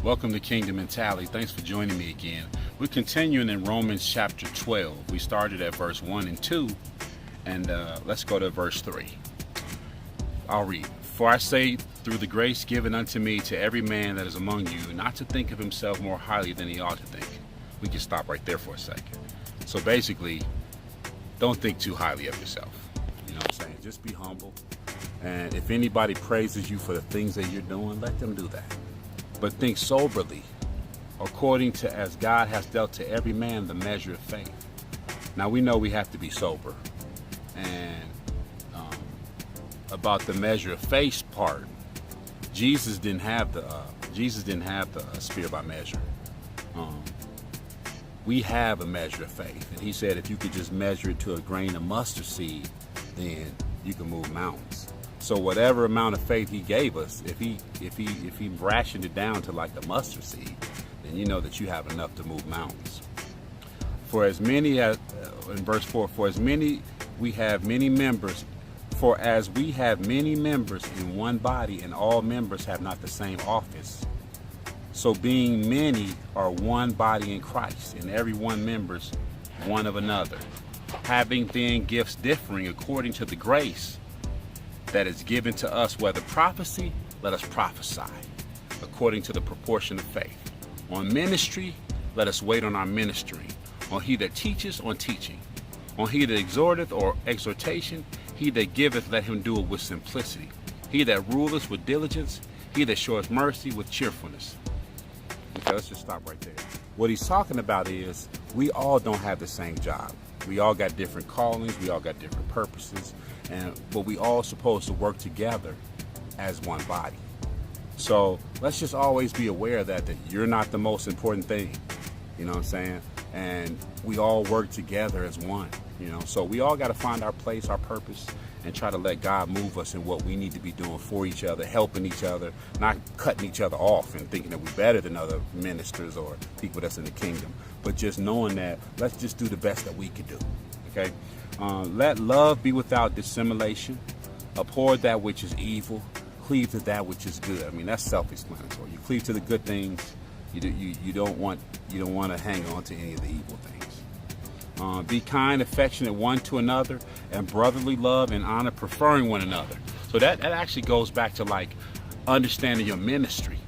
Welcome to Kingdom Mentality. Thanks for joining me again. We're continuing in Romans chapter 12. We started at verse 1 and 2, and let's go to verse 3. I'll read. For I say, through the grace given unto me, to every man that is among you, not to think of himself more highly than he ought to think. We can stop right there for a second. So basically, don't think too highly of yourself. You know what I'm saying? Just be humble. And if anybody praises you for the things that you're doing, let them do that. But think soberly, according to as God has dealt to every man the measure of faith. Now we know we have to be sober. And about the measure of faith part, Jesus didn't have the spirit by measure. We have a measure of faith, and he said if you could just measure it to a grain of mustard seed, then you can move mountains. So whatever amount of faith he gave us, if he rationed it down to like a mustard seed, then you know that you have enough to move mountains. For as many as in verse 4, for as many we have many members, for as we have many members in one body, and all members have not the same office, so being many are one body in Christ, and every one members one of another, having then gifts differing according to the grace that is given to us, whether prophecy, let us prophesy according to the proportion of faith. On ministry, let us wait on our ministry. On he that teacheth, on teaching. On he that exhorteth, or exhortation. He that giveth, let him do it with simplicity. He that ruleth with diligence. He that showeth mercy with cheerfulness. Okay, let's just stop right there. What he's talking about is we all don't have the same job. We all got different callings. We all got different purposes. But we all supposed to work together as one body. So let's just always be aware that you're not the most important thing. You know what I'm saying? And we all work together as one. You know, so we all got to find our place, our purpose, and try to let God move us in what we need to be doing for each other, helping each other, not cutting each other off and thinking that we're better than other ministers or people that's in the kingdom, but just knowing that let's just do the best that we can do. Okay? Let love be without dissimulation. Abhor that which is evil. Cleave to that which is good. I mean, that's self-explanatory. You cleave to the good things. You don't want to hang on to any of the evil things. Be kind, affectionate one to another, and brotherly love and honor, preferring one another. So that actually goes back to like understanding your ministry.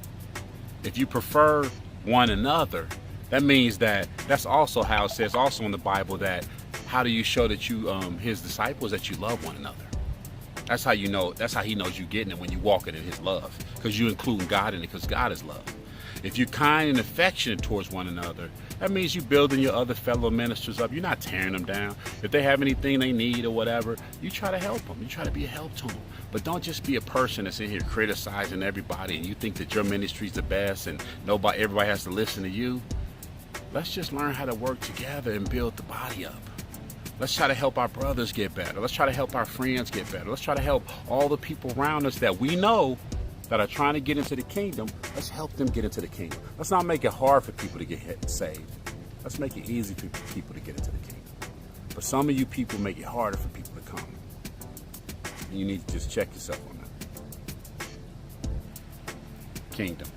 If you prefer one another, that means that's also how it says also in the Bible that how do you show that you his disciples, that you love one another. That's how you know. That's how he knows you're getting it, when you walk in his love, because you're including God in it, because God is love. If you're kind and affectionate towards one another, that means you're building your other fellow ministers up. You're not tearing them down. If they have anything they need or whatever, you try to help them. You try to be a help to them. But don't just be a person that's in here criticizing everybody and you think that your ministry's the best and everybody has to listen to you. Let's just learn how to work together and build the body up. Let's try to help our brothers get better. Let's try to help our friends get better. Let's try to help all the people around us that we know that are trying to get into the kingdom. Let's help them get into the kingdom. Let's not make it hard for people to get saved. Let's make it easy for people to get into the kingdom. But some of you people make it harder for people to come. And you need to just check yourself on that. Kingdom.